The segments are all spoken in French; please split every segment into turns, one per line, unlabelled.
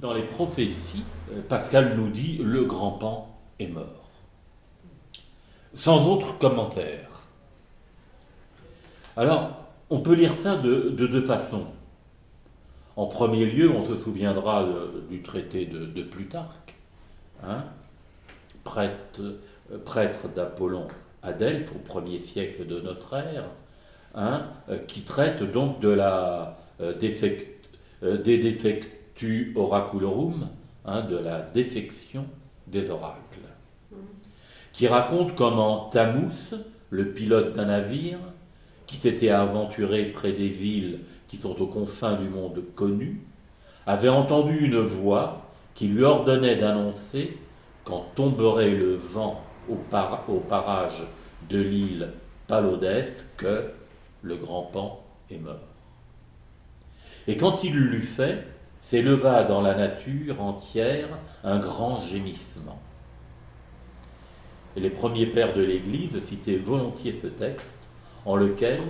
Dans les prophéties, Pascal nous dit le grand Pan est mort. Sans autre commentaire. Alors, on peut lire ça de deux façons. En premier lieu, on se souviendra du traité de Plutarque, hein, prêtre d'Apollon à Delphes au 1er siècle de notre ère, hein, qui traite donc de la des defectu oraculorum, hein, de la défection des oracles, qui raconte comment Thammuz, le pilote d'un navire, qui s'était aventuré près des îles qui sont aux confins du monde connu, avait entendu une voix qui lui ordonnait d'annoncer, quand tomberait le vent au parage de l'île Palodès, que le grand Pan est mort. Et quand il l'eut fait, s'éleva dans la nature entière un grand gémissement. Et les premiers pères de l'Église citaient volontiers ce texte, en lequel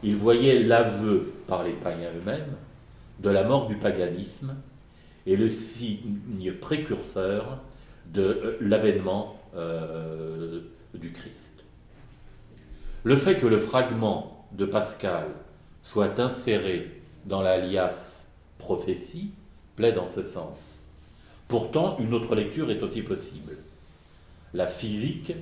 ils voyaient l'aveu par les païens eux-mêmes de la mort du paganisme et le signe précurseur de l'avènement du Christ. Le fait que le fragment de Pascal soit inséré dans l'alias prophétie plaide en ce sens. Pourtant, une autre lecture est aussi possible. La physique,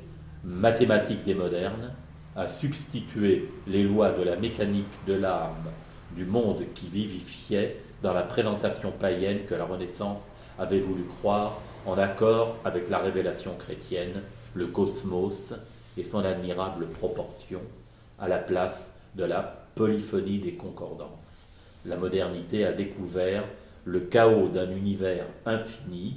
mathématique des modernes, a substitué les lois de la mécanique de l'âme du monde qui vivifiait dans la présentation païenne que la Renaissance avait voulu croire en accord avec la révélation chrétienne, le cosmos et son admirable proportion à la place de la polyphonie des concordances. La modernité a découvert le chaos d'un univers infini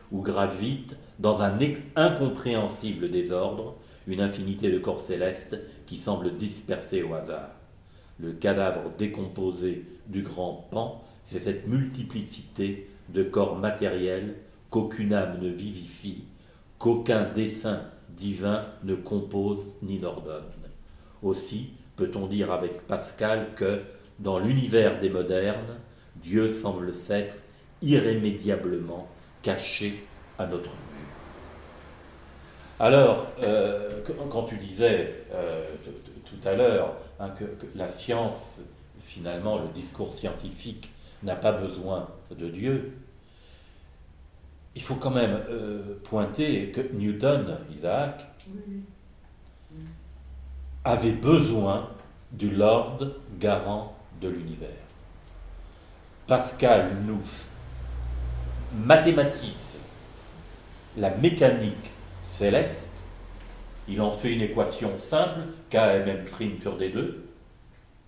où gravite dans un incompréhensible désordre une infinité de corps célestes qui semblent dispersés au hasard. Le cadavre décomposé du grand Pan, c'est cette multiplicité de corps matériels qu'aucune âme ne vivifie, qu'aucun dessein divin ne compose ni n'ordonne. Aussi peut-on dire avec Pascal que, dans l'univers des modernes, Dieu semble s'être irrémédiablement caché à notre vue. Alors, quand tu disais tout à l'heure que la science, finalement, le discours scientifique n'a pas besoin de Dieu, il faut quand même pointer que Newton, Isaac, avait besoin du Lord garant de l'univers. Pascal nous mathématise la mécanique céleste, il en fait une équation simple, K=M' sur D2,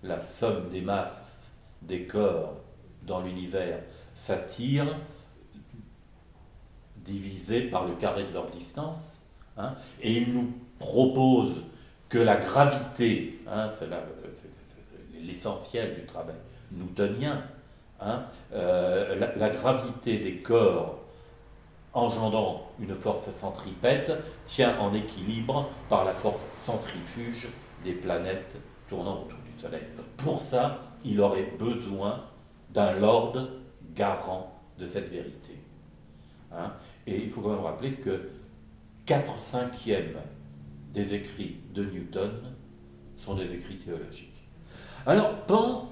la somme des masses des corps dans l'univers s'attire divisé par le carré de leur distance, hein, et il nous propose que la gravité, hein, c'est l'essentiel du travail newtonien, hein, la gravité des corps engendrant une force centripète tient en équilibre par la force centrifuge des planètes tournant autour du Soleil. Pour ça, il aurait besoin d'un lord garant de cette vérité. Hein, et il faut quand même rappeler que 4/5 des écrits de Newton sont des écrits théologiques. Alors, Pan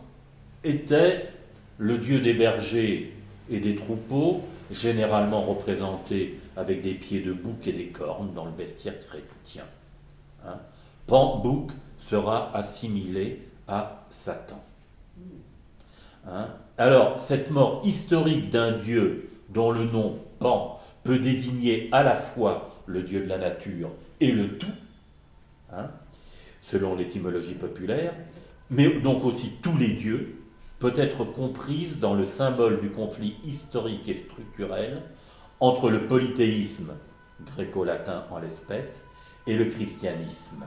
était le dieu des bergers et des troupeaux, généralement représenté avec des pieds de bouc et des cornes dans le bestiaire chrétien. Hein, Pan-bouc sera assimilé à Satan. Hein, alors, cette mort historique d'un dieu dont le nom Pan peut désigner à la fois le dieu de la nature et le tout, hein, selon l'étymologie populaire, mais donc aussi tous les dieux, peut être comprise dans le symbole du conflit historique et structurel entre le polythéisme, gréco-latin en l'espèce, et le christianisme.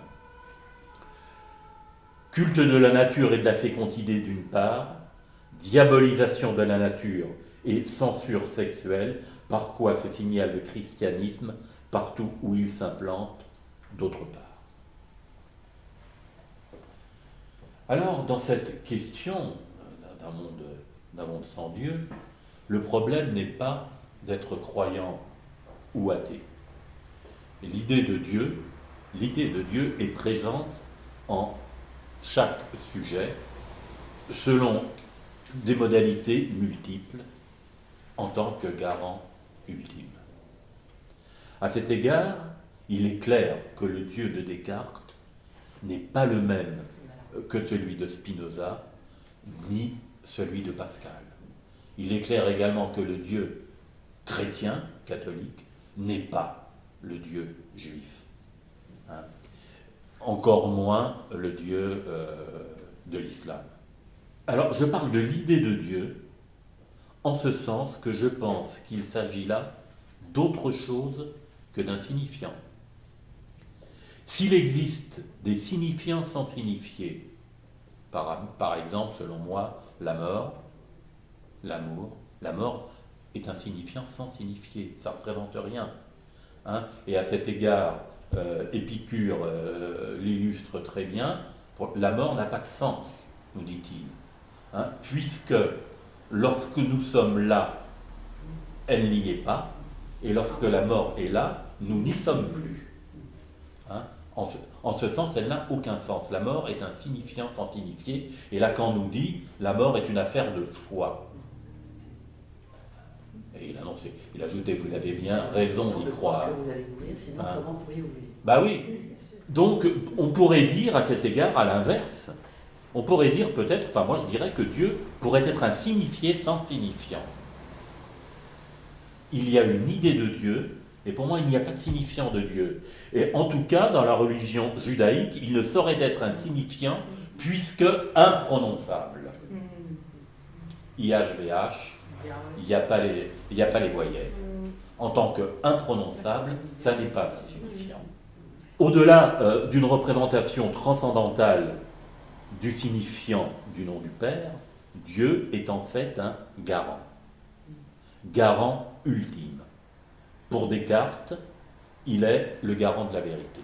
Culte de la nature et de la fécondité d'une part, diabolisation de la nature et censure sexuelle, par quoi se signale le christianisme partout où il s'implante, d'autre part. Alors, dans cette question d'un monde sans Dieu, le problème n'est pas d'être croyant ou athée. L'idée de Dieu est présente en chaque sujet, selon des modalités multiples, en tant que garant ultime. À cet égard, il est clair que le Dieu de Descartes n'est pas le même que celui de Spinoza, ni celui de Pascal. Il est clair également que le Dieu chrétien, catholique, n'est pas le Dieu juif. Hein. Encore moins le Dieu de l'islam. Alors, je parle de l'idée de Dieu en ce sens que je pense qu'il s'agit là d'autre chose que d'un signifiant. S'il existe des signifiants sans signifier, par exemple, selon moi, la mort, l'amour, la mort est un signifiant sans signifier, ça ne représente rien. Hein. Et à cet égard, Épicure l'illustre très bien, la mort n'a pas de sens, nous dit-il. Hein, puisque lorsque nous sommes là, elle n'y est pas, et lorsque la mort est là, nous n'y sommes plus. Hein, en ce sens, elle n'a aucun sens. La mort est un signifiant sans signifier, et Lacan nous dit, la mort est une affaire de foi. Et il ajoutait, vous avez bien raison d'y croire.
Que vous allez mourir, sinon hein. Comment pourriez-vous vivre?
Bah oui. Donc, on pourrait dire à cet égard, à l'inverse, on pourrait dire peut-être, enfin moi je dirais que Dieu pourrait être un signifié sans signifiant. Il y a une idée de Dieu, et pour moi il n'y a pas de signifiant de Dieu. Et en tout cas, dans la religion judaïque, il ne saurait être un signifiant, puisque imprononçable. IHVH, il n'y a pas les voyelles. En tant qu'imprononçable, ça n'est pas un signifiant. Au-delà d'une représentation transcendantale du signifiant du nom du Père, Dieu est en fait un garant. Garant ultime. Pour Descartes, il est le garant de la vérité.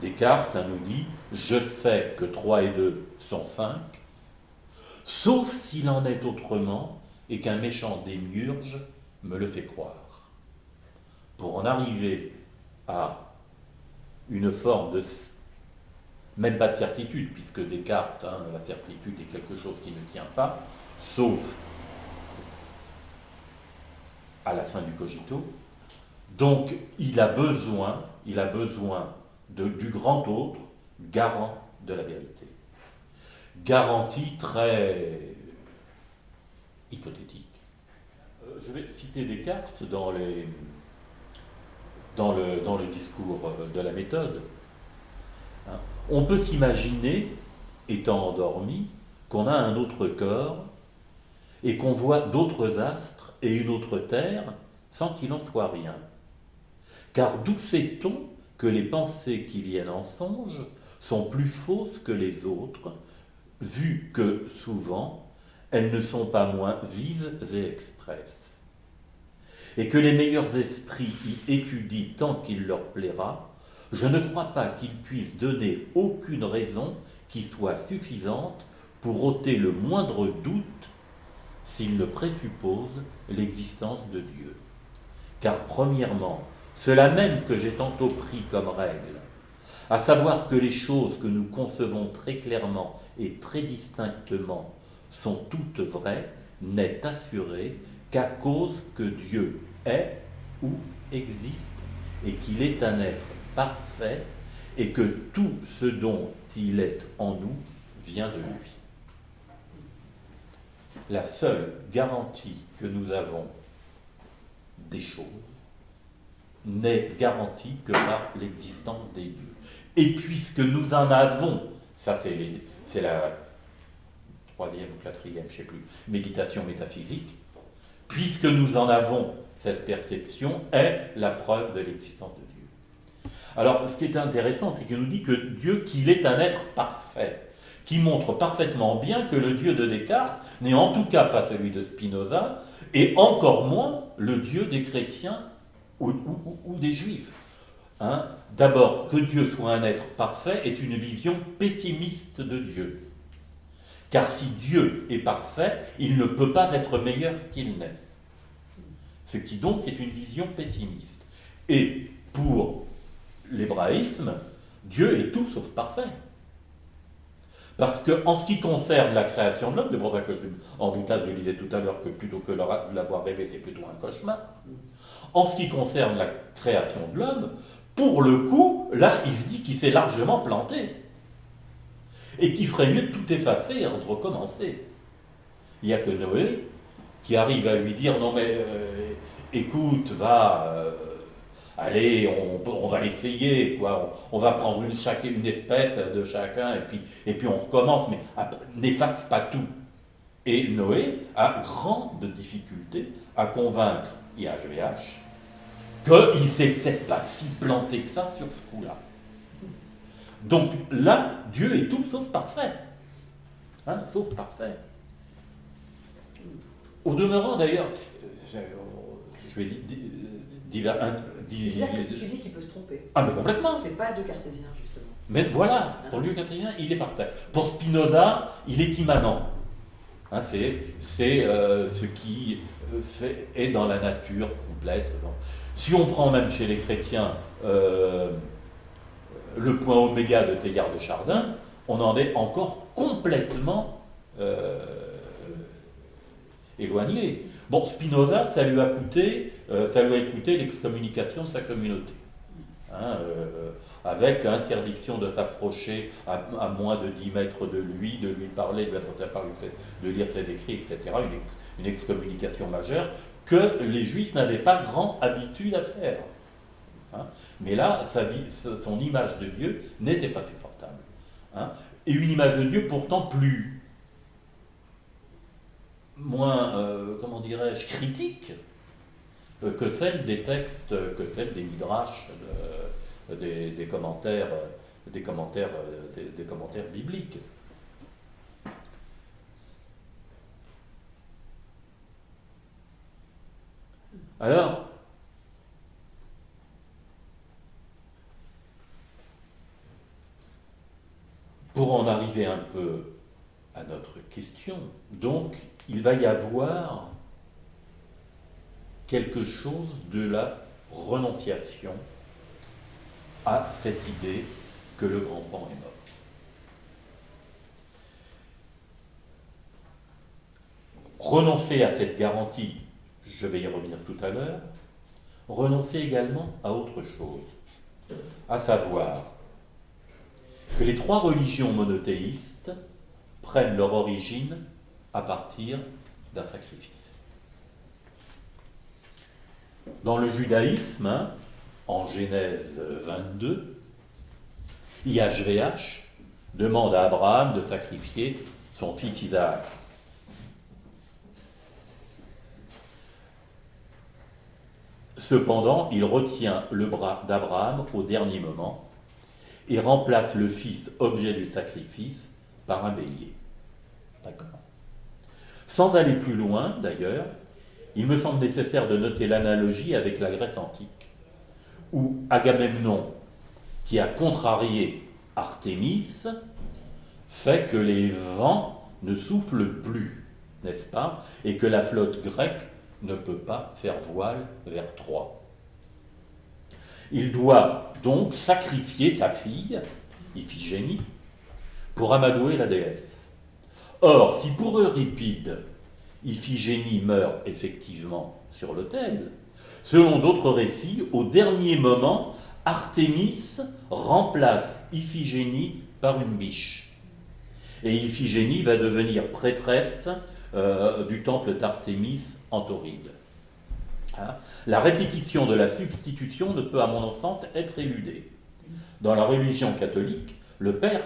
Descartes nous dit « Je sais que 3 et 2 sont 5, sauf s'il en est autrement et qu'un méchant démiurge me le fait croire. » Pour en arriver à une forme de, même pas de certitude, puisque Descartes, la certitude est quelque chose qui ne tient pas, sauf à la fin du cogito. Donc il a besoin du grand autre, garant de la vérité. Garantie très hypothétique. Je vais citer Descartes dans le discours de la méthode. On peut s'imaginer, étant endormi, qu'on a un autre corps et qu'on voit d'autres astres et une autre terre sans qu'il en soit rien. Car d'où sait-on que les pensées qui viennent en songe sont plus fausses que les autres, vu que, souvent, elles ne sont pas moins vives et expresses, et que les meilleurs esprits y étudient tant qu'il leur plaira, je ne crois pas qu'ils puissent donner aucune raison qui soit suffisante pour ôter le moindre doute s'ils ne présupposent l'existence de Dieu. Car premièrement, cela même que j'ai tantôt pris comme règle, à savoir que les choses que nous concevons très clairement et très distinctement sont toutes vraies, n'est assuré qu'à cause que Dieu est ou existe et qu'il est un être parfait et que tout ce dont il est en nous vient de lui. La seule garantie que nous avons des choses n'est garantie que par l'existence des dieux. Et puisque nous en avons, ça c'est la 3e ou 4e, je ne sais plus, méditation métaphysique, puisque nous en avons, cette perception est la preuve de l'existence de Dieu. Alors, ce qui est intéressant, c'est qu'il nous dit que Dieu, qu'il est un être parfait, qui montre parfaitement bien que le Dieu de Descartes n'est en tout cas pas celui de Spinoza, et encore moins le Dieu des chrétiens ou des juifs. D'abord, que Dieu soit un être parfait est une vision pessimiste de Dieu. Car si Dieu est parfait, il ne peut pas être meilleur qu'il n'est. Ce qui donc est une vision pessimiste. Et pour l'hébraïsme, Dieu est tout sauf parfait. Parce qu'en ce qui concerne la création de l'homme, c'est pour ça que en boutade je disais tout à l'heure que plutôt que de l'avoir rêvé, c'est plutôt un cauchemar. En ce qui concerne la création de l'homme, pour le coup, là, il se dit qu'il s'est largement planté. Et qu'il ferait mieux de tout effacer et de recommencer. Il n'y a que Noé qui arrive à lui dire, non mais écoute, allez, on va essayer, quoi. On va prendre une espèce de chacun, et puis on recommence, mais n'efface pas tout. Et Noé a grande difficulté à convaincre IHVH qu'il ne s'est peut-être pas si planté que ça sur ce coup-là. Donc là, Dieu est tout sauf parfait. Hein, sauf parfait. Au demeurant, d'ailleurs, je vais dire...
C'est-à-dire que tu dis qu'il peut se tromper.
Ah, mais complètement.
C'est pas le cartésien, justement.
Mais voilà, pour lui, le cartésien, il est parfait. Pour Spinoza, il est immanent. Hein, c'est ce qui est dans la nature complète. Si on prend même chez les chrétiens le point oméga de Teilhard de Chardin, on en est encore complètement éloigné. Bon, Spinoza, ça lui a coûté l'excommunication de sa communauté. Hein, avec interdiction de s'approcher à moins de 10 mètres de lui parler, de lire ses écrits, etc. Une excommunication majeure que les Juifs n'avaient pas grand habitude à faire. Hein. Mais là, son image de Dieu n'était pas supportable. Hein. Et une image de Dieu pourtant moins, comment dirais-je, critique que celle des textes, que celle des midrash, des commentaires bibliques. Alors, pour en arriver un peu à notre question, donc, il va y avoir quelque chose de la renonciation à cette idée que le grand Pan est mort. Renoncer à cette garantie, je vais y revenir tout à l'heure, renoncer également à autre chose, à savoir que les trois religions monothéistes prennent leur origine à partir d'un sacrifice. Dans le judaïsme, en Genèse 22, IHVH demande à Abraham de sacrifier son fils Isaac. Cependant, il retient le bras d'Abraham au dernier moment et remplace le fils objet du sacrifice par un bélier. D'accord. Sans aller plus loin, d'ailleurs, il me semble nécessaire de noter l'analogie avec la Grèce antique, où Agamemnon, qui a contrarié Artémis, fait que les vents ne soufflent plus, n'est-ce pas, et que la flotte grecque ne peut pas faire voile vers Troie. Il doit donc sacrifier sa fille, Iphigénie, pour amadouer la déesse. Or, si pour Euripide, Iphigénie meurt effectivement sur l'autel, selon d'autres récits, au dernier moment, Artémis remplace Iphigénie par une biche. Et Iphigénie va devenir prêtresse du temple d'Artémis en Tauride. Hein? La répétition de la substitution ne peut, à mon sens, être éludée. Dans la religion catholique, le père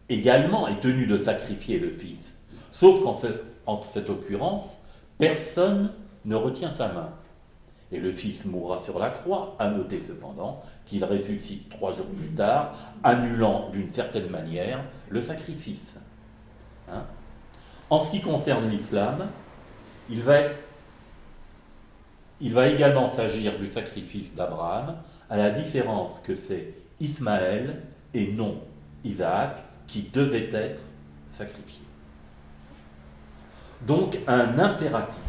également est tenu de sacrifier le fils, sauf qu'en cette occurrence, personne ne retient sa main. Et le fils mourra sur la croix, à noter cependant qu'il ressuscite 3 jours plus tard, annulant d'une certaine manière le sacrifice. Hein? En ce qui concerne l'islam, il va également s'agir du sacrifice d'Abraham, à la différence que c'est Ismaël et non Isaac qui devait être sacrifié. donc un impératif.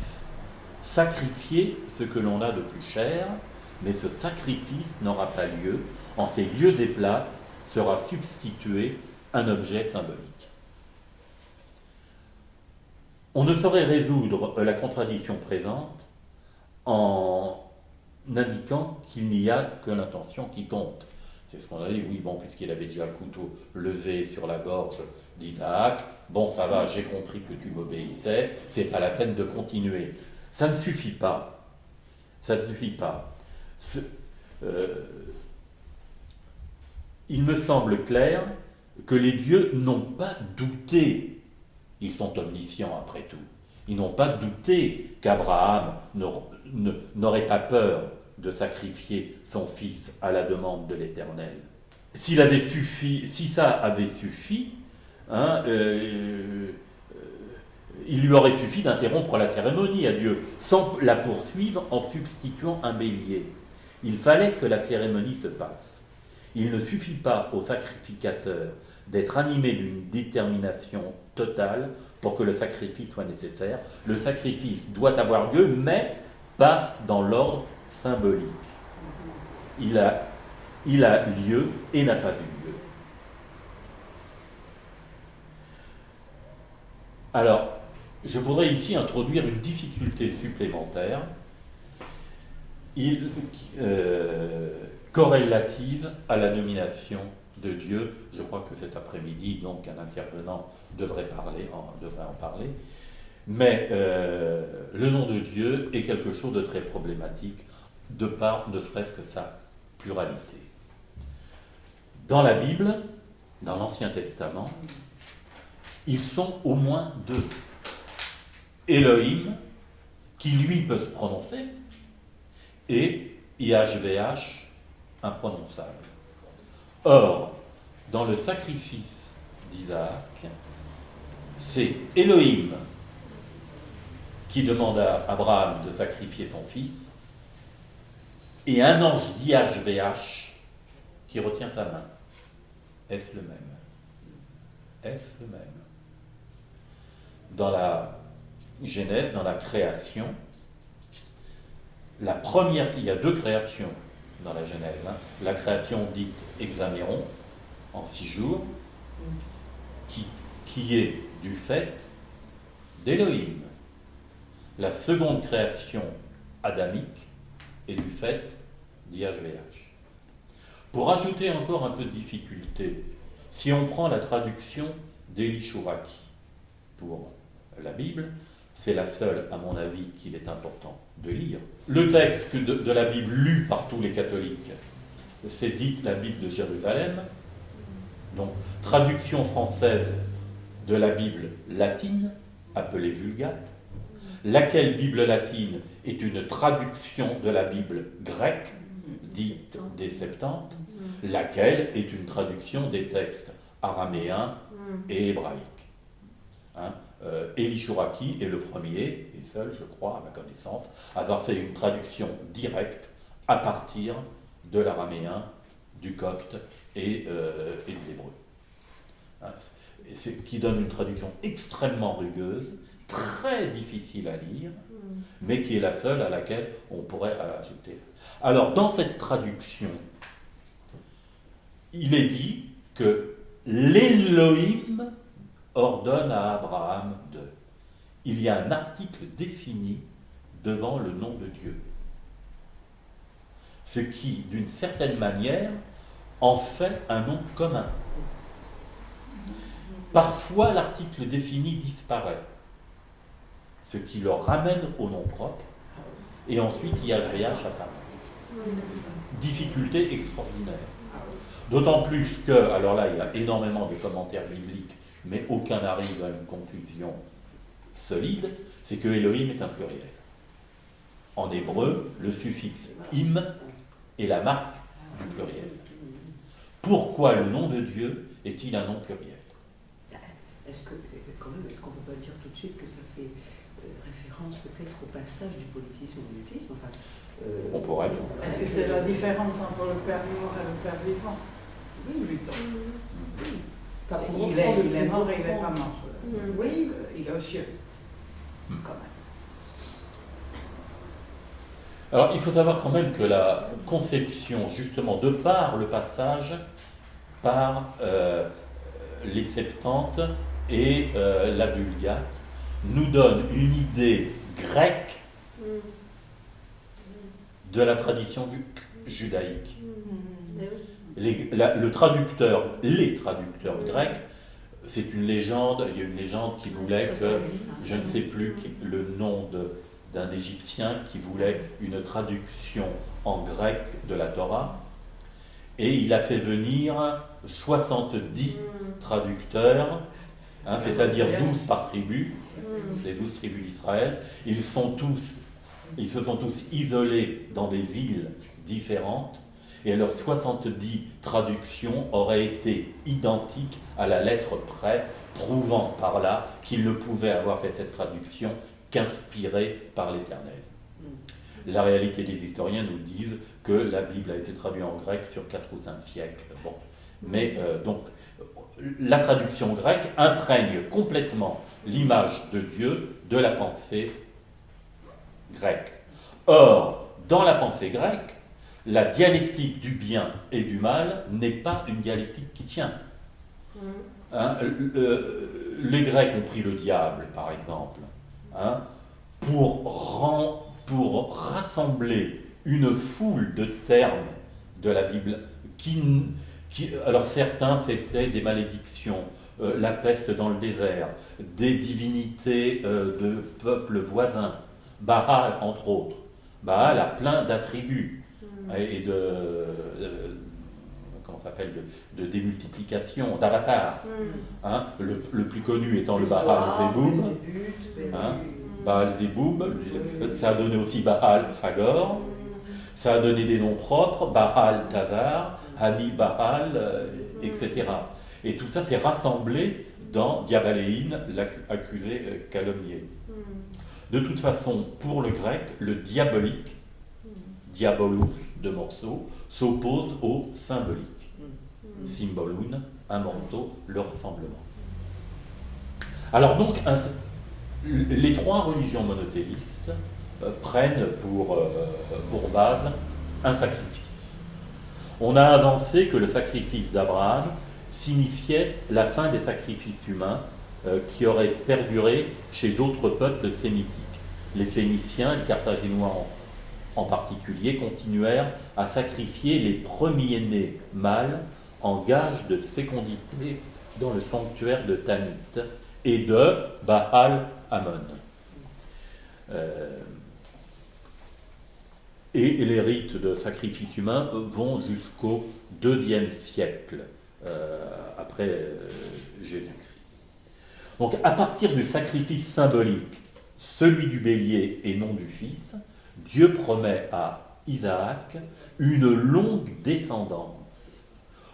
Sacrifier ce que l'on a de plus cher, mais ce sacrifice n'aura pas lieu. En ces lieux et places sera substitué un objet symbolique. On ne saurait résoudre la contradiction présente en indiquant qu'il n'y a que l'intention qui compte. C'est ce qu'on a dit, oui, bon, puisqu'il avait déjà le couteau levé sur la gorge d'Isaac, bon, ça va, j'ai compris que tu m'obéissais, c'est pas la peine de continuer. Ça ne suffit pas. Ça ne suffit pas. Il me semble clair que les dieux n'ont pas douté, ils sont omniscients après tout, ils n'ont pas douté qu'Abraham n'aurait pas peur de sacrifier son fils à la demande de l'Éternel. Si ça avait suffi, hein, il lui aurait suffi d'interrompre la cérémonie à Dieu, sans la poursuivre en substituant un bélier. Il fallait que la cérémonie se passe. Il ne suffit pas au sacrificateur d'être animé d'une détermination totale pour que le sacrifice soit nécessaire. Le sacrifice doit avoir lieu, mais passe dans l'ordre symbolique. Il a lieu et n'a pas eu lieu. Alors, je voudrais ici introduire une difficulté supplémentaire, corrélative à la nomination de Dieu. Je crois que cet après-midi, donc, un intervenant devrait en parler. Mais le nom de Dieu est quelque chose de très problématique, de par ne serait-ce que sa pluralité. Dans la Bible, dans l'Ancien Testament, ils sont au moins deux. Elohim, qui lui peut se prononcer, et IHVH, imprononçable. Or, dans le sacrifice d'Isaac, c'est Elohim qui demande à Abraham de sacrifier son fils, et un ange d'IHVH qui retient sa main. Est-ce le même? Est-ce le même? Dans la Genèse, dans la création, la première, il y a deux créations dans la Genèse, hein. La création dite Hexaméron, en 6 jours, qui est du fait d'Élohim. La seconde création adamique est du fait d'IHVH. Pour ajouter encore un peu de difficulté, si on prend la traduction d'Eli Chouraki pour la Bible, c'est la seule, à mon avis, qu'il est important de lire. Le texte de la Bible lu par tous les catholiques, c'est dite la Bible de Jérusalem, donc traduction française de la Bible latine, appelée Vulgate, laquelle Bible latine est une traduction de la Bible grecque, dite des Septante, laquelle est une traduction des textes araméens et hébraïques. Hein? Eli Chouraki est le premier, et seul, je crois, à ma connaissance, à avoir fait une traduction directe à partir de l'araméen, du copte et de l'hébreu. Hein? Qui donne une traduction extrêmement rugueuse, très difficile à lire, mais qui est la seule à laquelle on pourrait ajouter. Alors, dans cette traduction, il est dit que l'Élohim ordonne à Abraham de. Il y a un article défini devant le nom de Dieu. Ce qui, d'une certaine manière, en fait un nom commun. Parfois, l'article défini disparaît, ce qui le ramène au nom propre, et ensuite IHVH apparaît. Difficulté extraordinaire. D'autant plus que, alors là, il y a énormément de commentaires bibliques, mais aucun n'arrive à une conclusion solide, c'est que Elohim est un pluriel. En hébreu, le suffixe im est la marque du pluriel. Pourquoi le nom de Dieu est-il un nom pluriel?
Est-ce qu'on ne peut pas dire tout de suite que ça fait référence peut-être au passage du polythéisme au monothéisme?
On pourrait.
Est-ce que c'est la différence entre le Père mort et le Père vivant?
Oui,
plutôt.
Oui.
Il est mort et il n'est pas mort.
Oui.
Il est aux cieux. quand même.
Alors, il faut savoir quand même que la conception, justement, de par le passage par les Septante et la Vulgate, nous donne une idée grecque de la tradition judaïque. Les traducteurs grecs, c'est une légende, il y a une légende qui voulait que, je ne sais plus le nom d'un Égyptien qui voulait une traduction en grec de la Torah, et il a fait venir 70 traducteurs, c'est-à-dire 12 par tribu, les 12 tribus d'Israël. Ils se sont tous isolés dans des îles différentes, et leurs 70 traductions auraient été identiques à la lettre près, prouvant par là qu'ils ne pouvaient avoir fait cette traduction qu'inspirés par l'Éternel. La réalité des historiens nous disent que la Bible a été traduite en grec sur 4 ou 5 siècles. Bon. Mais donc, la traduction grecque imprègne complètement l'image de Dieu de la pensée grecque. Or, dans la pensée grecque, la dialectique du bien et du mal n'est pas une dialectique qui tient. Les Grecs ont pris le diable, par exemple, pour rassembler une foule de termes de la Bible alors certains c'était des malédictions, la peste dans le désert, des divinités de peuples voisins, Baal entre autres. Baal a plein d'attributs et de démultiplication, d'avatars. Le plus connu étant le Baal Zéboum. Baal Zéboum, ça a donné aussi Baal Phagor, ça a donné des noms propres, Baal Tazar, Hani Baal, etc. Et tout ça s'est rassemblé dans Diabaléine, l'accusé calomnié. De toute façon, pour le grec, le diabolique, diabolus, deux morceaux, s'oppose au symbolique. Symbolun, un morceau, le rassemblement. Alors donc, les trois religions monothéistes prennent pour base un sacrifice. On a avancé que le sacrifice d'Abraham signifiait la fin des sacrifices humains qui auraient perduré chez d'autres peuples sémitiques. Les Phéniciens, les Carthaginois en particulier, continuèrent à sacrifier les premiers-nés mâles en gage de fécondité dans le sanctuaire de Tanit et de Baal-Hamon. Et les rites de sacrifice humain vont jusqu'au IIe siècle après Jésus-Christ. Donc à partir du sacrifice symbolique, celui du bélier et non du fils, Dieu promet à Isaac une longue descendance,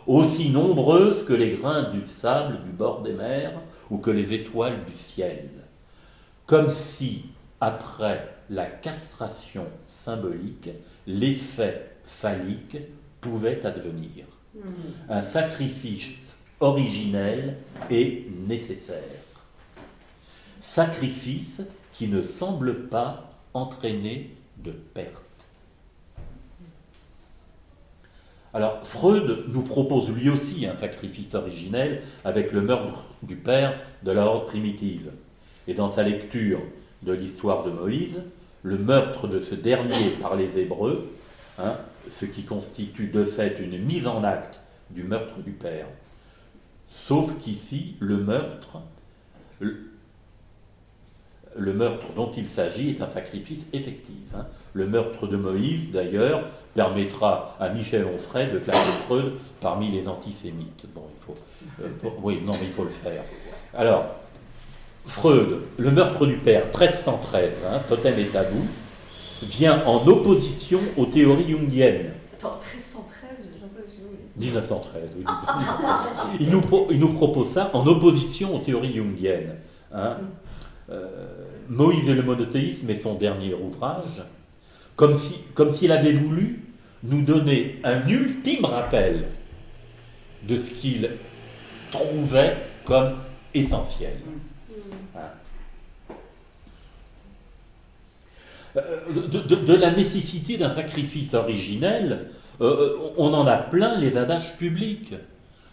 aussi nombreuse que les grains du sable du bord des mers ou que les étoiles du ciel, comme si, après la castration symbolique, l'effet phallique pouvait advenir. Un sacrifice originel et nécessaire. Sacrifice qui ne semble pas entraîner de perte. Alors, Freud nous propose lui aussi un sacrifice originel avec le meurtre du père de la horde primitive. Et dans sa lecture de l'histoire de Moïse, le meurtre de ce dernier par les Hébreux, ce qui constitue de fait une mise en acte du meurtre du père. Sauf qu'ici, le meurtre dont il s'agit est un sacrifice effectif. Le meurtre de Moïse, d'ailleurs, permettra à Michel Onfray de classer Freud parmi les antisémites. Bon, il faut le faire. Alors, Freud, le meurtre du père, 1313, totem et tabou, vient en opposition aux théories jungiennes.
Attends, 1313, j'en peux aussi.
1913, oui. Il nous propose ça en opposition aux théories jungiennes. Moïse et le monothéisme est son dernier ouvrage, comme s'il avait voulu nous donner un ultime rappel de ce qu'il trouvait comme essentiel. de la nécessité d'un sacrifice originel. On en a plein les adages publics.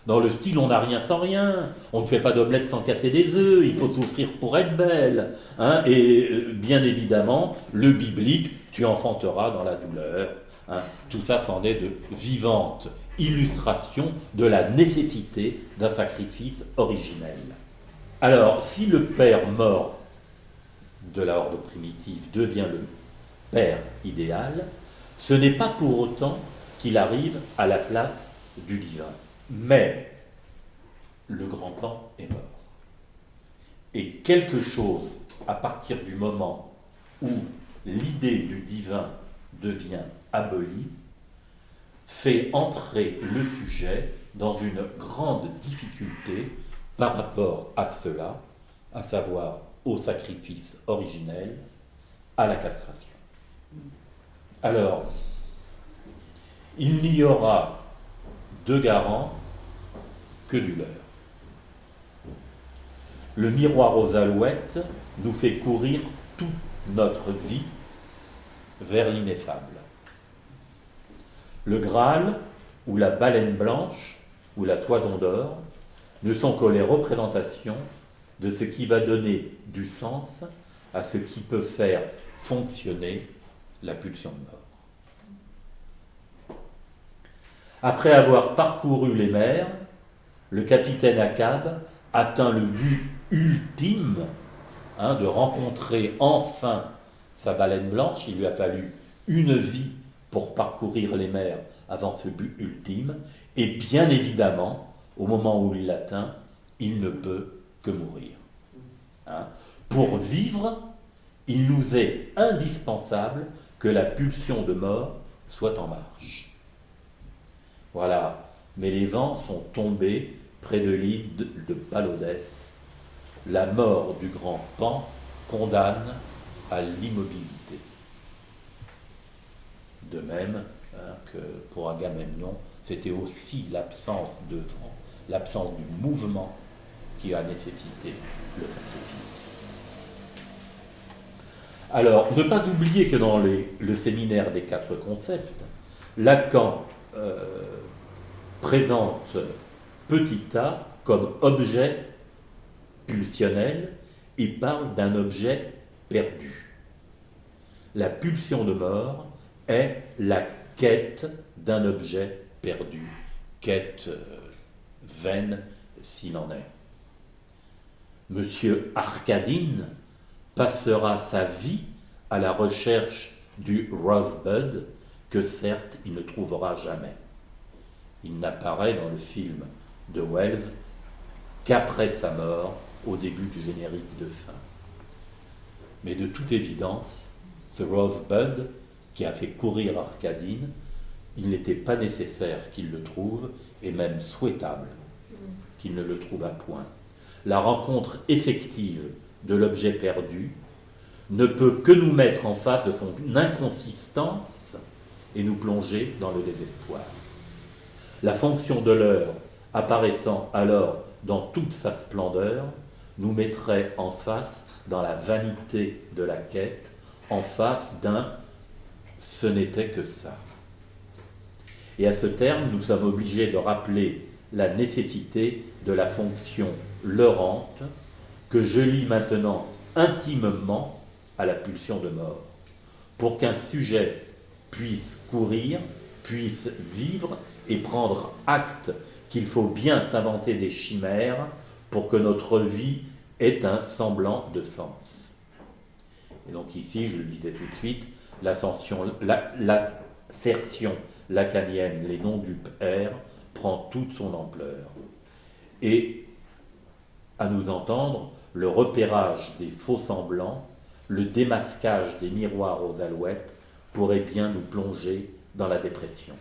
Dans le style, on n'a rien sans rien, on ne fait pas d'omelette sans casser des œufs, il faut souffrir pour être belle. Hein, et bien évidemment, le biblique, tu enfanteras dans la douleur. Hein, tout ça, c'en est de vivantes illustrations de la nécessité d'un sacrifice originel. Alors, si le père mort de la horde primitive devient le père idéal, ce n'est pas pour autant qu'il arrive à la place du divin. Mais le grand Pan est mort. Et quelque chose, à partir du moment où l'idée du divin devient abolie, fait entrer le sujet dans une grande difficulté par rapport à cela, à savoir au sacrifice originel, à la castration. Alors, il n'y aura de garant que du leurre. Le miroir aux alouettes nous fait courir toute notre vie vers l'ineffable. Le Graal, ou la baleine blanche, ou la toison d'or, ne sont que les représentations de ce qui va donner du sens à ce qui peut faire fonctionner la pulsion de mort. Après avoir parcouru les mers, le capitaine Achab atteint le but ultime de rencontrer enfin sa baleine blanche. Il lui a fallu une vie pour parcourir les mers avant ce but ultime. Et bien évidemment, au moment où il l'atteint, il ne peut que mourir. Pour vivre, il nous est indispensable que la pulsion de mort soit en marche. Voilà, mais les vents sont tombés près de l'île de Palodès. La mort du grand Pan condamne à l'immobilité. De même que pour Agamemnon, c'était aussi l'absence de vent, l'absence du mouvement qui a nécessité le sacrifice. Alors, ne pas oublier que dans le séminaire des 4 concepts, Lacan présente petit a comme objet pulsionnel et parle d'un objet perdu. La pulsion de mort est la quête d'un objet perdu, quête vaine s'il en est. Monsieur Arkadine passera sa vie à la recherche du Rosebud que certes il ne trouvera jamais. Il n'apparaît dans le film de Wells qu'après sa mort, au début du générique de fin. Mais de toute évidence, ce Rosebud qui a fait courir Arkadine, il n'était pas nécessaire qu'il le trouve, et même souhaitable qu'il ne le trouve à point. La rencontre effective de l'objet perdu ne peut que nous mettre en face de son inconsistance et nous plonger dans le désespoir. La fonction de l'heure, apparaissant alors dans toute sa splendeur, nous mettrait en face, dans la vanité de la quête, en face d'un « ce n'était que ça ». Et à ce terme, nous sommes obligés de rappeler la nécessité de la fonction leurrante que je lis maintenant intimement à la pulsion de mort. Pour qu'un sujet puisse courir, puisse vivre et prendre acte qu'il faut bien s'inventer des chimères pour que notre vie ait un semblant de sens. Et donc ici, je le disais tout de suite, l'assertion lacanienne, les noms du Père, prend toute son ampleur. Et, à nous entendre, le repérage des faux semblants, le démasquage des miroirs aux alouettes pourrait bien nous plonger dans la dépression.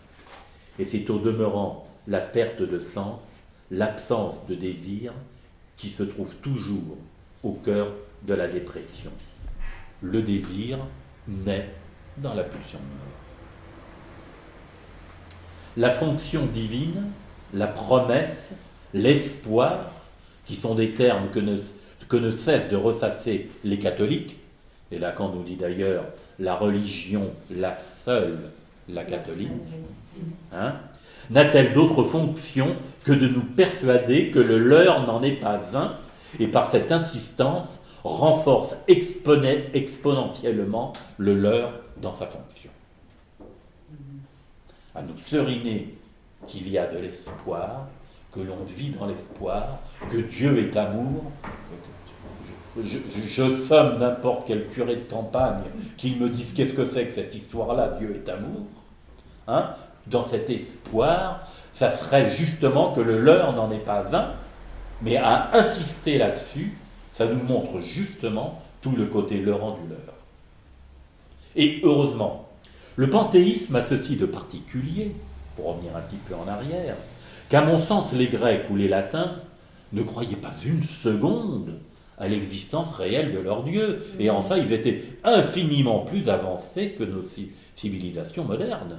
Et c'est au demeurant la perte de sens, l'absence de désir qui se trouve toujours au cœur de la dépression. Le désir naît dans la pulsion de mort. La fonction divine, la promesse, l'espoir, qui sont des termes que ne cessent de ressasser les catholiques, et Lacan nous dit d'ailleurs, la religion, la seule, la catholique, hein, n'a-t-elle d'autre fonction que de nous persuader que le leur n'en est pas un, et par cette insistance renforce exponentiellement le leur dans sa fonction. À nous seriner qu'il y a de l'espoir, que l'on vit dans l'espoir, que Dieu est amour. Je somme n'importe quel curé de campagne qu'il me dise qu'est-ce que c'est que cette histoire-là, Dieu est amour. Hein? Dans cet espoir, ça serait justement que le leur n'en est pas un, mais à insister là-dessus, ça nous montre justement tout le côté leurrant du leurre. Et heureusement, le panthéisme a ceci de particulier, pour revenir un petit peu en arrière, qu'à mon sens, les Grecs ou les Latins ne croyaient pas une seconde à l'existence réelle de leur Dieu. Et en ça, ils étaient infiniment plus avancés que nos civilisations modernes.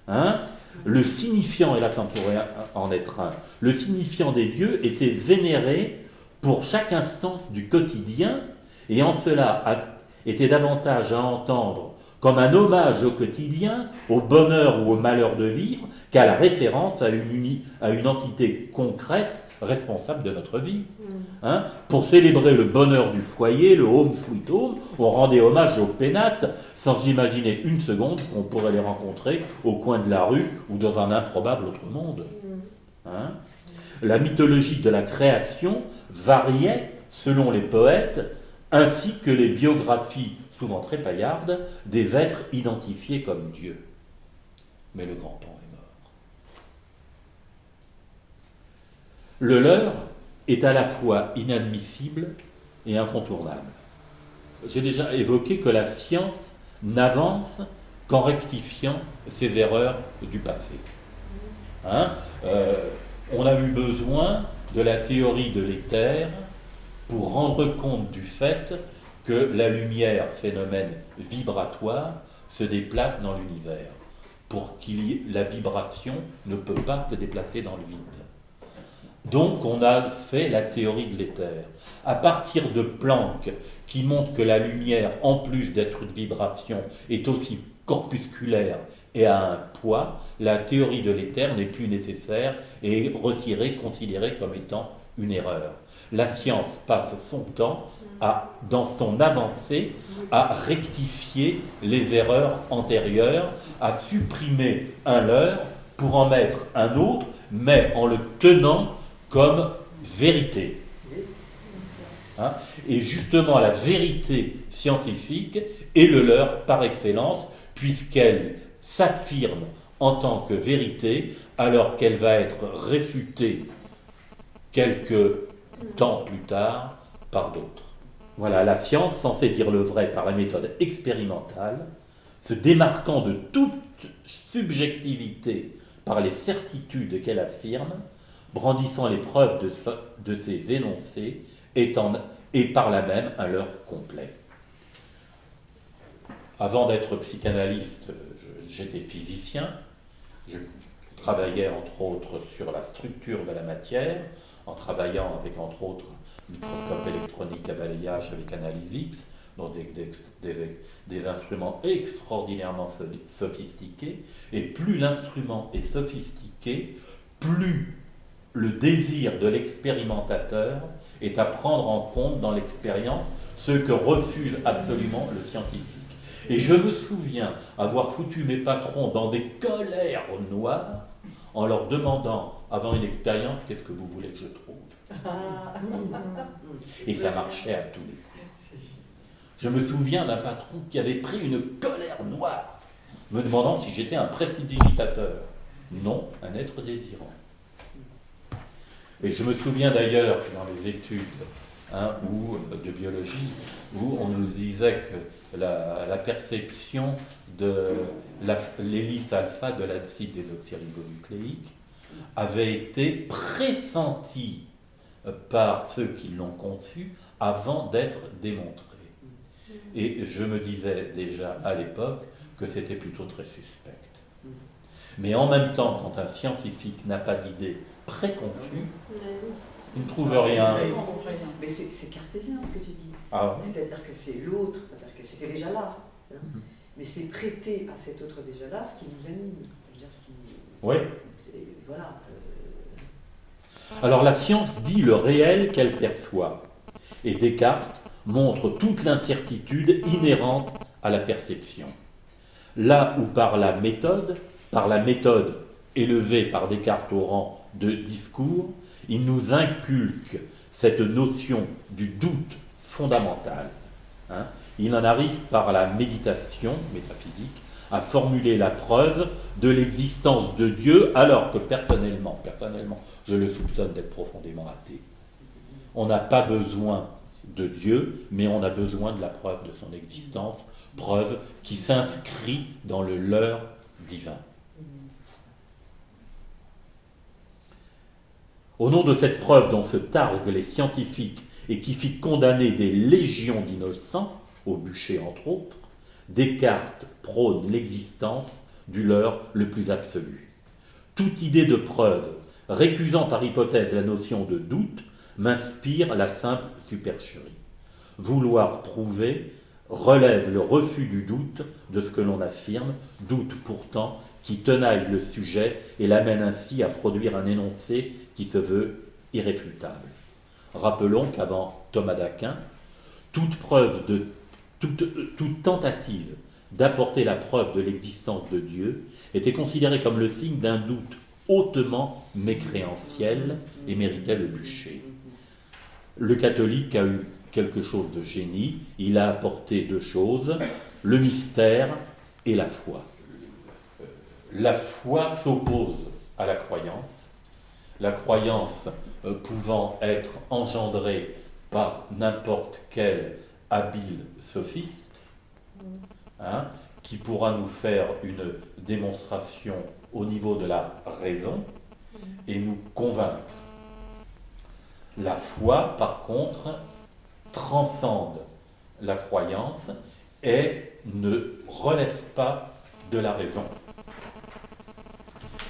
Hein? Le signifiant, et là ça pourrait en être un, le signifiant des dieux était vénéré pour chaque instance du quotidien, et en cela était davantage à entendre comme un hommage au quotidien, au bonheur ou au malheur de vivre, qu'à la référence à une entité concrète responsable de notre vie. Hein? Pour célébrer le bonheur du foyer, le home sweet home, on rendait hommage aux pénates sans imaginer une seconde qu'on pourrait les rencontrer au coin de la rue ou dans un improbable autre monde. Hein? La mythologie de la création variait selon les poètes, ainsi que les biographies, souvent très paillardes, des êtres identifiés comme Dieu. Mais le grand temps est mort. Le leur est à la fois inadmissible et incontournable. J'ai déjà évoqué que la science n'avance qu'en rectifiant ses erreurs du passé. Hein? On a eu besoin de la théorie de l'éther pour rendre compte du fait que la lumière, phénomène vibratoire, se déplace dans l'univers. Pour qu'il y ait la vibration ne peut pas se déplacer dans le vide. Donc on a fait la théorie de l'éther. À partir de Planck, qui montre que la lumière, en plus d'être une vibration, est aussi corpusculaire et a un poids, la théorie de l'éther n'est plus nécessaire et est retirée, considérée comme étant une erreur. La science passe son temps, dans son avancée, à rectifier les erreurs antérieures, à supprimer un leurre pour en mettre un autre, mais en le tenant comme vérité. Hein? Et justement, la vérité scientifique est le leurre par excellence, puisqu'elle s'affirme en tant que vérité, alors qu'elle va être réfutée quelques temps plus tard par d'autres. Voilà, la science, censée dire le vrai par la méthode expérimentale, se démarquant de toute subjectivité par les certitudes qu'elle affirme, brandissant les preuves de ses énoncés, et par là même un leurre complet. Avant d'être psychanalyste, j'étais physicien. Je travaillais entre autres sur la structure de la matière, en travaillant avec entre autres microscope électronique à balayage avec analyse X, donc des instruments extraordinairement sophistiqués. Et plus l'instrument est sophistiqué, plus le désir de l'expérimentateur est à prendre en compte dans l'expérience, ce que refuse absolument le scientifique. Et je me souviens avoir foutu mes patrons dans des colères noires en leur demandant, avant une expérience, qu'est-ce que vous voulez que je trouve? Et ça marchait à tous les coups. Je me souviens d'un patron qui avait pris une colère noire, me demandant si j'étais un prestidigitateur. Non, un être désirant. Et je me souviens d'ailleurs que dans les études ou de biologie, où on nous disait que la perception de l'hélice alpha de l'acide désoxyribonucléique avait été pressentie par ceux qui l'ont conçu avant d'être démontrée. Et je me disais déjà à l'époque que c'était plutôt très suspect. Mais en même temps, quand un scientifique n'a pas d'idée préconçue, Il ne trouve rien.
Mais c'est cartésien ce que tu dis.
Ah.
C'est-à-dire que c'est l'autre, c'est-à-dire que c'était déjà là. Hein. Mais c'est prêter à cet autre déjà là ce qui nous anime. Je veux dire, ce qui,
Oui.
Voilà.
Alors la science dit le réel qu'elle perçoit. Et Descartes montre toute l'incertitude inhérente à la perception. Là où par la méthode élevée par Descartes au rang de discours, il nous inculque cette notion du doute fondamental. Hein. Il en arrive par la méditation métaphysique à formuler la preuve de l'existence de Dieu, alors que personnellement, je le soupçonne d'être profondément athée. On n'a pas besoin de Dieu, mais on a besoin de la preuve de son existence, preuve qui s'inscrit dans le leurre divin. Au nom de cette preuve dont se targuent les scientifiques et qui fit condamner des légions d'innocents, au bûcher entre autres, Descartes prône l'existence du leurre le plus absolu. Toute idée de preuve, récusant par hypothèse la notion de doute, m'inspire la simple supercherie. Vouloir prouver relève le refus du doute de ce que l'on affirme, doute pourtant qui tenaille le sujet et l'amène ainsi à produire un énoncé qui se veut irréfutable. Rappelons qu'avant Thomas d'Aquin, toute tentative d'apporter la preuve de l'existence de Dieu était considérée comme le signe d'un doute hautement mécréantiel et méritait le bûcher. Le catholique a eu quelque chose de génie, il a apporté deux choses, le mystère et la foi. La foi s'oppose à la croyance pouvant être engendrée par n'importe quel habile sophiste, hein, qui pourra nous faire une démonstration au niveau de la raison et nous convaincre. La foi, par contre, transcende la croyance et ne relève pas de la raison.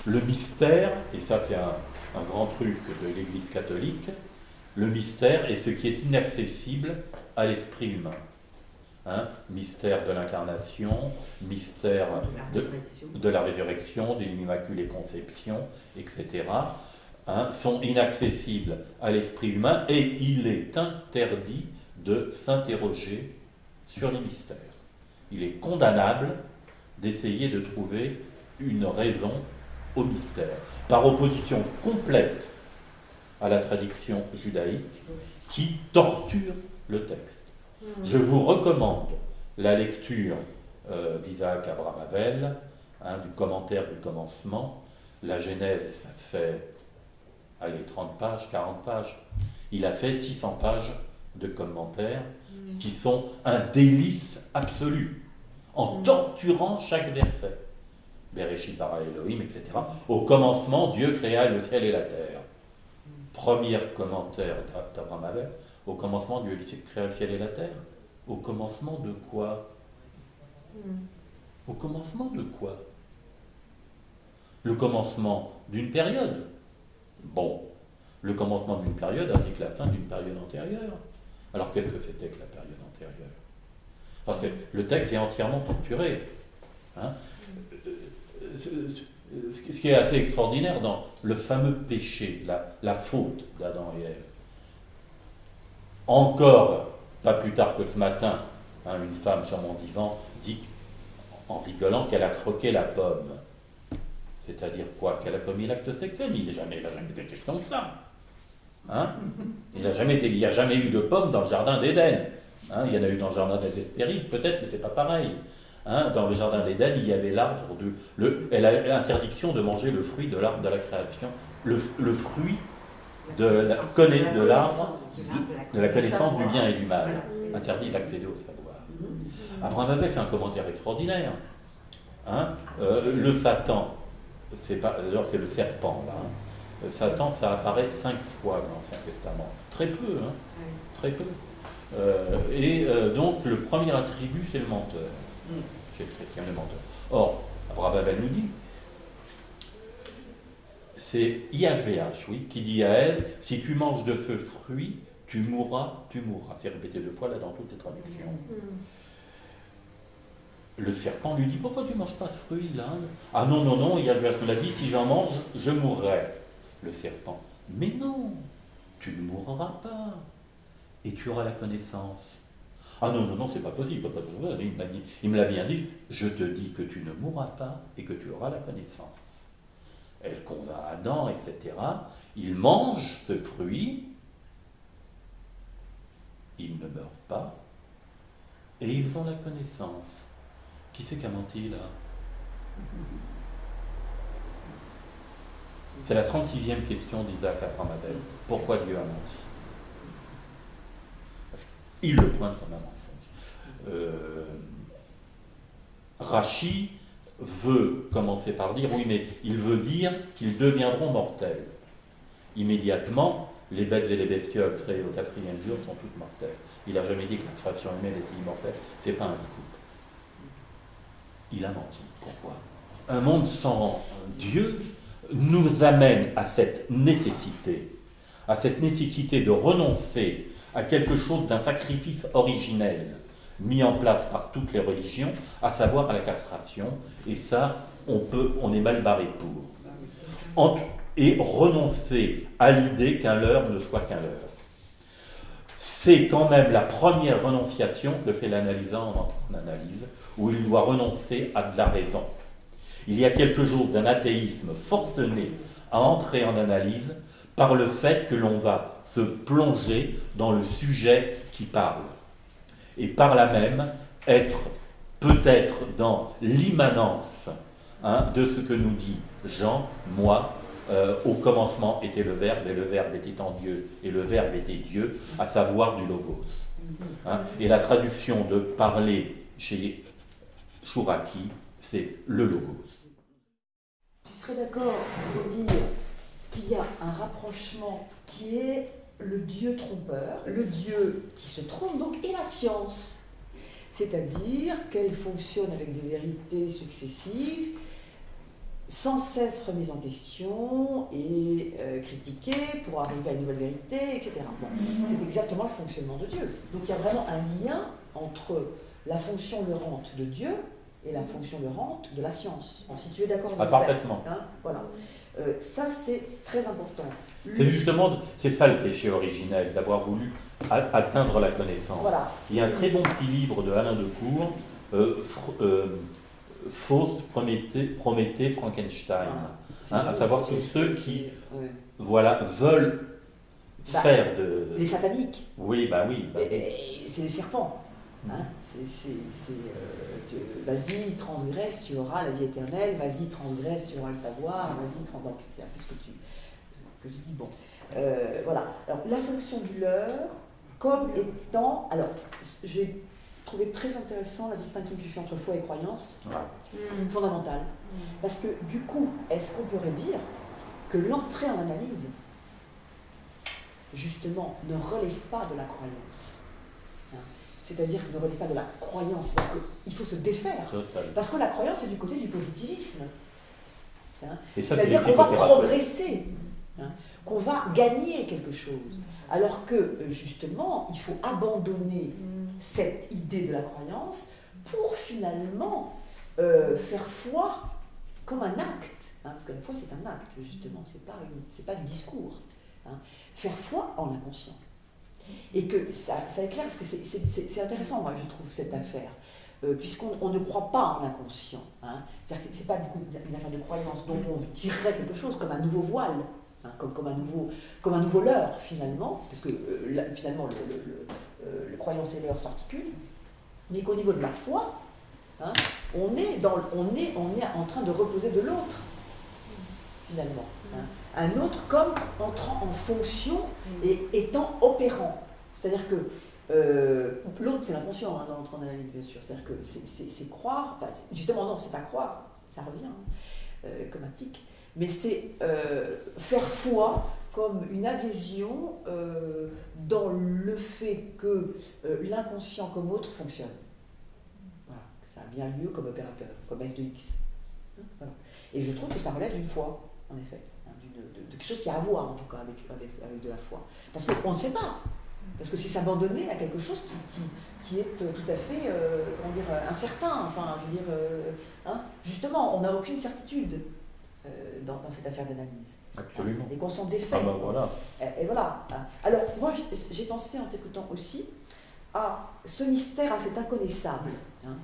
Le mystère, et ça c'est un grand truc de l'Église catholique, le mystère est ce qui est inaccessible à l'esprit humain. Hein, mystère de l'incarnation, mystère de la résurrection, de l'Immaculée Conception, etc., hein, sont inaccessibles à l'esprit humain et il est interdit de s'interroger sur les mystères. Il est condamnable d'essayer de trouver une raison au mystère, par opposition complète à la tradition judaïque qui torture le texte. Je vous recommande la lecture d'Isaac Abraham-Havel, hein, du commentaire du commencement. La Genèse, ça fait 30 pages, 40 pages. Il a fait 600 pages de commentaires qui sont un délice absolu, en torturant chaque verset. Bereshit bara Elohim, etc. Au commencement, Dieu créa le ciel et la terre. Premier commentaire d'Abraham Havel. Au commencement, Dieu créa le ciel et la terre. Au commencement de quoi? Au commencement de quoi? Le commencement d'une période. Bon, le commencement d'une période indique la fin d'une période antérieure. Alors qu'est-ce que c'était que la période antérieure? Enfin, le texte est entièrement torturé. Hein? Ce qui est assez extraordinaire dans le fameux péché, la faute d'Adam et Ève. Encore, pas plus tard que ce matin, hein, une femme sur mon divan dit, en rigolant, qu'elle a croqué la pomme. C'est-à-dire quoi? Qu'elle a commis l'acte sexuel. Il n'a jamais été question de ça. Hein? Il n'y a jamais eu de pomme dans le jardin d'Éden. Hein? Il y en a eu dans le jardin des Hespérides, peut-être, mais c'est pas pareil. Hein, dans le jardin d'Éden, il y avait l'arbre elle a l'interdiction de manger le fruit de l'arbre de la création, le fruit de la connaissance du bien et du mal, interdit d'accéder au savoir. Abraham Havel fait un commentaire extraordinaire. Hein, le Satan, c'est le serpent là. Hein. Satan, ça apparaît 5 fois dans l'Ancien Testament, très peu, hein, très peu. Donc le premier attribut, c'est le menteur. Chez le chrétien, le menteur. Or, Abraham Havel nous dit, c'est IHVH, oui, qui dit à Ève, si tu manges de ce fruit, tu mourras, tu mourras. C'est répété 2 fois là dans toutes les traductions. Le serpent lui dit, pourquoi tu ne manges pas ce fruit là? Ah non, non, non, IHVH me l'a dit, si j'en mange, je mourrai. Le serpent, mais non, tu ne mourras pas, et tu auras la connaissance. Ah non, non, non, c'est pas possible. Il me l'a bien dit, je te dis que tu ne mourras pas et que tu auras la connaissance. Elle convainc Adam, etc. Il mange ce fruit, ils ne meurent pas, et ils ont la connaissance. Qui c'est qui a menti là? C'est la 36e question d'Isaac Abramadel. Pourquoi Dieu a menti? Il le pointe comme un mensonge. Rachi veut commencer par dire, oui, mais il veut dire qu'ils deviendront mortels. Immédiatement, les bêtes et les bestioles créées au 4e jour sont toutes mortelles. Il n'a jamais dit que la création humaine était immortelle. C'est pas un scoop. Il a menti. Pourquoi? Un monde sans Dieu nous amène à cette nécessité de renoncer à quelque chose d'un sacrifice originel mis en place par toutes les religions, à savoir à la castration, et ça, on est mal barré pour. Et renoncer à l'idée qu'un leurre ne soit qu'un leurre. C'est quand même la première renonciation que fait l'analysant en entrant en analyse, où il doit renoncer à de la raison. Il y a quelque chose d'un athéisme forcené à entrer en analyse par le fait que l'on va se plonger dans le sujet qui parle. Et par là même, être peut-être dans l'immanence de ce que nous dit Jean, moi, au commencement était le Verbe, et le Verbe était en Dieu, et le Verbe était Dieu, à savoir du Logos. Et la traduction de parler chez Chouraki, c'est le Logos.
Tu serais d'accord pour dire qu'il y a un rapprochement qui est le Dieu trompeur, le Dieu qui se trompe donc, et la science. C'est-à-dire qu'elle fonctionne avec des vérités successives, sans cesse remise en question et critiquée pour arriver à une nouvelle vérité, etc. Bon, c'est exactement le fonctionnement de Dieu. Donc il y a vraiment un lien entre la fonction leurrante de Dieu et la fonction leurrante de la science. Bon, si tu es d'accord avec ça.
Parfaitement.
Voilà. Ça, c'est très important.
C'est ça le péché originel, d'avoir voulu atteindre la connaissance.
Voilà.
Il y a un très bon petit livre de Alain Decour, Faust, Prométhée, Frankenstein. À savoir tous ceux qui veulent faire de...
Les sataniques.
Oui.
C'est les serpents. Vas-y, transgresse, tu auras la vie éternelle, vas-y, transgresse, tu auras le savoir, vas-y, transgresse. C'est un peu ce que tu dis. Bon. Voilà. Alors, la fonction du leurre, comme étant. Alors, j'ai trouvé très intéressant la distinction que tu fais entre foi et croyance, fondamentale. Parce que, du coup, est-ce qu'on pourrait dire que l'entrée en analyse, justement, ne relève pas de la croyance? C'est-à-dire qu'il ne relève pas de la croyance, c'est-à-dire qu'il faut se défaire.
Total.
Parce que la croyance est du côté du positivisme.
C'est-à-dire
qu'on va progresser, qu'on va gagner quelque chose. Alors que, justement, il faut abandonner cette idée de la croyance pour finalement faire foi comme un acte. Parce que la foi, c'est un acte, justement, c'est pas du discours. Faire foi en l'inconscient. Et que ça éclaire, parce que c'est intéressant, moi, je trouve, cette affaire, puisqu'on ne croit pas en l'inconscient. C'est-à-dire que ce n'est pas du coup une affaire de croyance dont on tirerait quelque chose comme un nouveau voile, comme un nouveau leurre, finalement, parce que finalement, le croyance et leurre s'articulent, mais qu'au niveau de la foi, on est en train de reposer de l'autre, finalement. Un autre comme entrant en fonction et étant opérant. C'est-à-dire que l'autre, c'est l'inconscient dans notre analyse, bien sûr. C'est-à-dire que c'est croire, enfin, justement non, c'est pas croire, ça revient comme un tic, mais c'est faire foi comme une adhésion dans le fait que l'inconscient comme autre fonctionne. Voilà, ça a bien lieu comme opérateur, comme f de x. Voilà. Et je trouve que ça relève d'une foi, en effet. de quelque chose qui a à voir, en tout cas, avec de la foi. Parce qu'on ne sait pas. Parce que c'est s'abandonner à quelque chose qui est tout à fait, comment dire, incertain. Enfin, je veux dire, hein, justement, on n'a aucune certitude dans cette affaire d'analyse.
Absolument.
Et qu'on s'en défait.
Ah ben voilà.
Et voilà. Alors, moi, j'ai pensé en t'écoutant aussi à ce mystère, à cet inconnaissable, hein,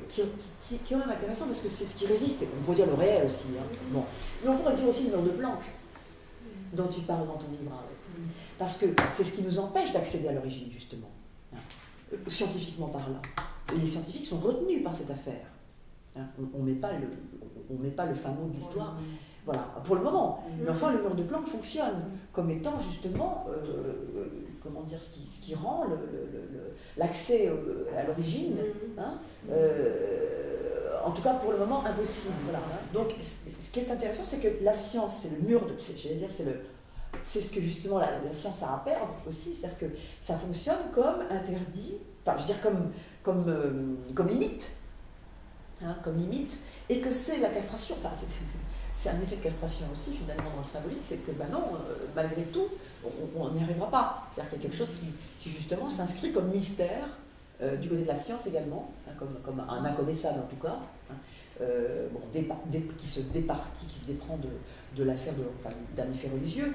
qui est quand même intéressant parce que c'est ce qui résiste. On pourrait dire le réel aussi. Hein. Bon. Mais on pourrait dire aussi le mur de Planck, dont tu parles dans ton livre. Parce que c'est ce qui nous empêche d'accéder à l'origine, justement, hein, scientifiquement parlant. Les scientifiques sont retenus par cette affaire. Hein. On ne met pas le fin mot de l'histoire. Voilà, pour le moment. Mais enfin, le mur de Planck fonctionne comme étant justement, comment dire, ce qui rend l'accès à l'origine, hein, en tout cas pour le moment, impossible. Voilà, hein. Donc, ce qui est intéressant, c'est que la science, c'est le mur de... J'allais dire, c'est ce que justement la science a à perdre aussi, c'est-à-dire que ça fonctionne comme interdit, enfin, je veux dire, comme limite, hein, comme limite, et que c'est la castration, enfin, c'est un effet de castration aussi, finalement, dans le symbolique, c'est que, ben non, malgré tout, on n'y arrivera pas. C'est-à-dire qu'il y a quelque chose qui justement, s'inscrit comme mystère, du côté de la science également, hein, comme un inconnaissable en tout cas, hein, qui se départit, qui se déprend de l'affaire d'un effet religieux,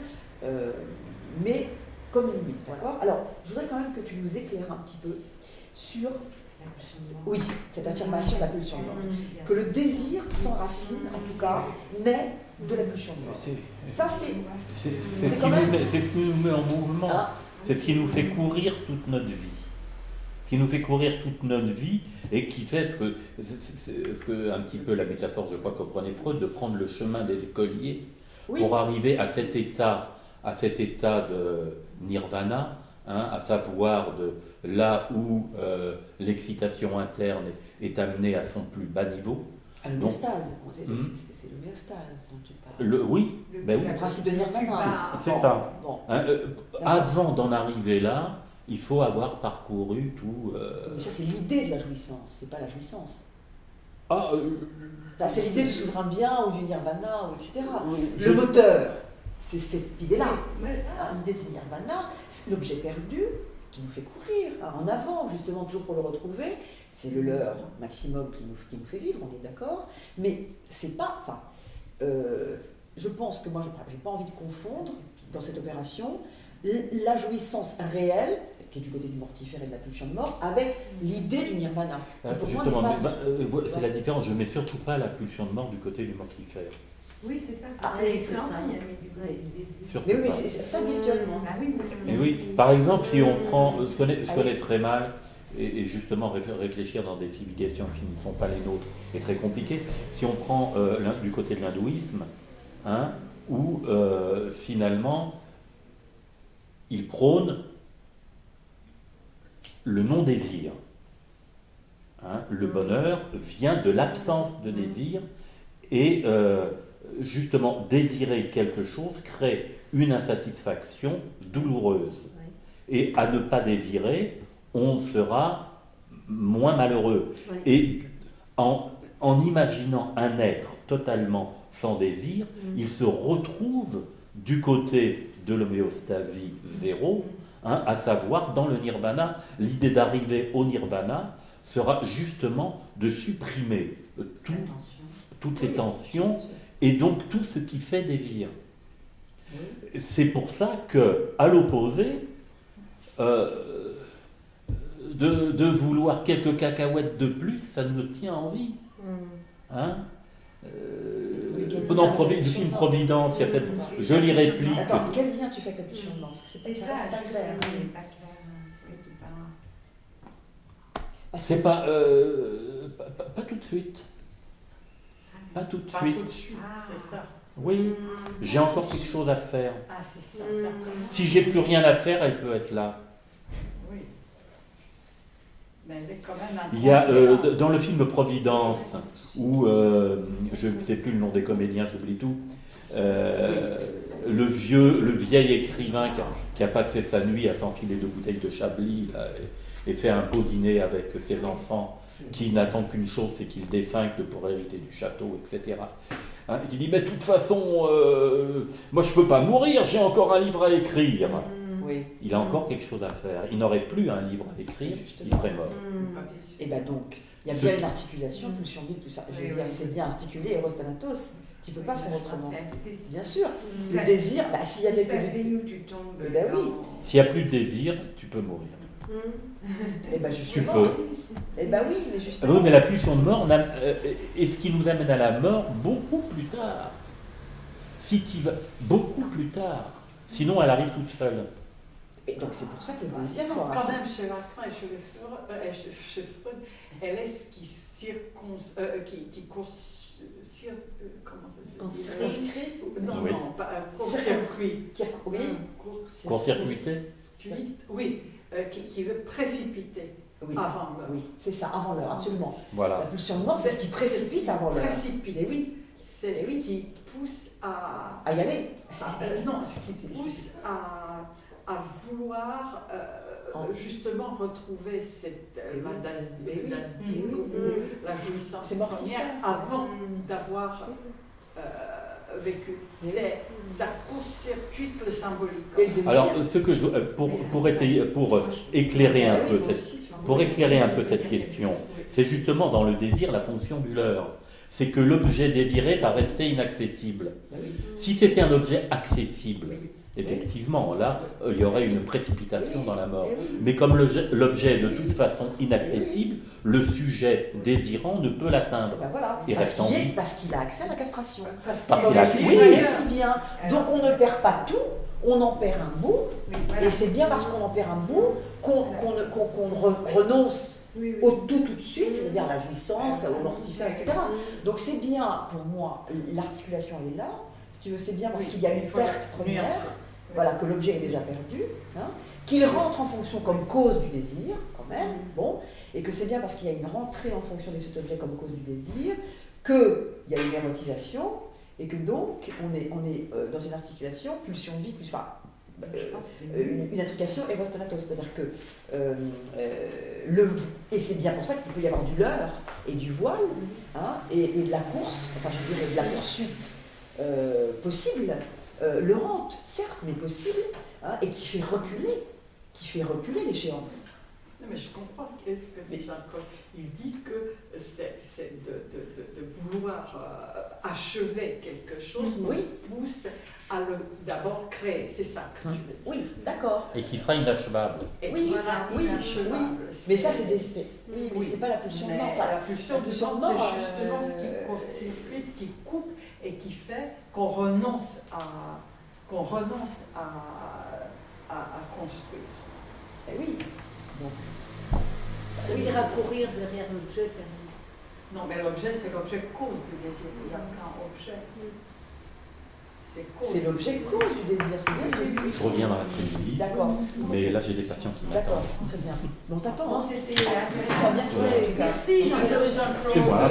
mais comme une limite, d'accord ? Alors, je voudrais quand même que tu nous éclaires un petit peu sur... Oui, cette affirmation de la pulsion de mort. Que le désir sans racine, en tout cas, naît de la pulsion de mort. Ça, c'est quand même...
C'est ce qui nous met en mouvement.
Ah.
C'est ce qui nous fait courir toute notre vie. Ce qui nous fait courir toute notre vie et qui fait ce que un petit peu la métaphore, je crois, que prenait Freud, de prendre le chemin des écoliers pour arriver à cet état de nirvana, hein, à savoir de là où l'excitation interne est amenée à son plus bas niveau.
Ah, le myostase, c'est le myostase dont tu parles.
Oui,
le principe de nirvana.
C'est ça.
Bon.
Hein, avant d'en arriver là, il faut avoir parcouru tout...
Mais ça, c'est l'idée de la jouissance, c'est pas la jouissance.
Enfin,
c'est l'idée du souverain bien ou du nirvana, etc. Le moteur, c'est cette idée-là. L'idée du nirvana, c'est l'objet perdu qui nous fait courir en avant, justement, toujours pour le retrouver. C'est le leurre maximum qui nous fait vivre, on est d'accord. Mais c'est pas... Enfin, je pense que moi, je n'ai pas envie de confondre dans cette opération la jouissance réelle, qui est du côté du mortifère et de la pulsion de mort, avec l'idée du nirvana.
Justement, c'est la différence. Je ne mets surtout pas la pulsion de mort du côté du mortifère.
Oui, c'est ça.
Oui, c'est ça.
Mais oui, mais c'est ça le questionnement.
Mais oui, par exemple, si on prend, je connais très mal, et justement réfléchir dans des civilisations qui ne sont pas les nôtres est très compliqué. Si on prend du côté de l'hindouisme, hein, où finalement il prône le non-désir. Hein, le bonheur vient de l'absence de désir et justement désirer quelque chose crée une insatisfaction douloureuse. Et à ne pas désirer, on sera moins malheureux. Et en imaginant un être totalement sans désir, il se retrouve du côté de l'homéostasie zéro, hein, à savoir dans le nirvana. L'idée d'arriver au nirvana sera justement de supprimer toutes les tensions et donc tout ce qui fait désir. C'est pour ça que, à l'opposé, de vouloir quelques cacahuètes de plus, ça nous tient en vie. Hein, dans le film Providence, il y a cette jolie réplique.
Attends, quel lien tu fais avec la pulsion de mort?
C'est ça,
pas clair.
C'est pas tout de suite. Pas tout de suite.
C'est ça.
Oui, j'ai encore quelque chose à faire.
Ah, c'est ça.
Si j'ai plus rien à faire, elle peut être là.
Oui. Mais elle est quand même
Il y a dans le film Providence, où je ne sais plus le nom des comédiens, j'oublie tout, le vieil écrivain qui a passé sa nuit à s'enfiler 2 bouteilles de Chablis là, et fait un beau dîner avec ses enfants, qui n'attendent qu'une chose, c'est qu'ils défunquent pour hériter du château, etc. hein, qui dit mais de toute façon, moi je peux pas mourir, j'ai encore un livre à écrire.
Oui.
Il a encore quelque chose à faire. Il n'aurait plus un livre à écrire, il serait mort.
Et bien donc, il y a
Ce-
bien une articulation, pulsion vie, je veux
Oui,
dire,
oui.
c'est bien articulé, Eros Thanatos. Tu peux pas faire autrement.
C'est-
Bien sûr.
Si
Le
ça-
désir, bah, s'il y avait
si ça se
que du...
dénoue, tu tombes.
Eh ben oui.
S'il n'y a plus de désir, tu peux mourir.
Eh ben
Tu
justement.
peux.
Eh ben oui, mais
Ah
justement.
oui, mais la pulsion de mort est ce qui nous amène à la mort beaucoup plus tard. Si tu vas beaucoup plus tard. Sinon, elle arrive toute seule.
Et donc c'est pour ça que le
Non,
désir
quand
sera...
même, chez Lacan et chez Freud, elle est ce qui comment ça se dit
Conscrit.
Non,
Oui.
non, pas court-circuit.
Oui.
Court-circuité.
Oui, qui veut précipiter
Oui.
avant l'heure.
Oui, c'est ça, avant l'heure, absolument. La
Voilà.
pulsion de mort, c'est ce qui précipite avant l'heure.
Précipite.
Et oui,
C'est
Eh
ce
oui.
qui pousse à...
à y aller.
non, ce qui pousse à vouloir justement retrouver cette
Eh oui.
l'asdie,
Oui.
la jouissance
C'est mortifère.
première avant d'avoir vécu.
Oui.
Ça court-circuite le symbolique.
Et le désir.
Alors, ce que je, pour éclairer un peu cette question, c'est justement dans le désir la fonction du leurre. C'est que l'objet désiré va rester inaccessible.
Ben oui.
Si c'était un objet accessible,
Oui.
effectivement, là, il y aurait une précipitation dans la mort.
Eh oui.
Mais comme l'objet est de toute façon inaccessible, le sujet désirant ne peut l'atteindre.
Ben voilà,
Il reste en vie.
parce qu'il a accès à la castration.
Parce qu'il a accès.
Oui, et c'est bien. Donc on ne perd pas tout, on en perd un bout, et c'est bien parce qu'on en perd un bout qu'on renonce au tout de suite, c'est-à-dire à la jouissance, au mortifère, etc. Donc c'est bien, pour moi, l'articulation elle est là, si tu veux, c'est bien parce qu'il y a une perte première, voilà, que l'objet est déjà perdu, hein, qu'il rentre en fonction comme cause du désir, quand même, bon, et que c'est bien parce qu'il y a une rentrée en fonction de cet objet comme cause du désir, qu'il y a une érotisation, et que donc on est dans une articulation, pulsion de vie, une intrication Eros Thanatos, c'est-à-dire que et c'est bien pour ça qu'il peut y avoir du leurre et du voile, hein, et de la course, enfin je dirais de la poursuite possible, leurrante, certes, mais possible, hein, et qui fait reculer l'échéance.
Non, mais je comprends ce que dit Jean-Claude. Il dit que c'est de vouloir achever quelque chose
Oui.
nous pousse à le d'abord créer. C'est ça que tu veux dire.
Oui, d'accord.
Et qui sera inachevable.
Et
Oui,
voilà,
oui,
inachevable.
Mais ça, c'est des faits. Oui, mais
Oui.
c'est pas la pulsion de
Mais
mort. Enfin,
la pulsion de
de
mort,
mort,
c'est justement ce qui court-circuite, qui coupe et qui fait qu'on renonce à construire.
eh oui. Donc,
Ça veut dire à courir derrière l'objet.
Non, mais l'objet, c'est l'objet cause du désir. Il n'y a qu'un objet.
c'est l'objet cause du désir, c'est bien ce que je dis.
Je reviens dans l'après-midi,
D'accord,
mais là j'ai des patients qui m'attendent.
d'accord, très bien. Bon, t'attends,
Bon,
hein.
c'était la
Merci en tout cas.
Merci Jean-Claude.
C'est moi.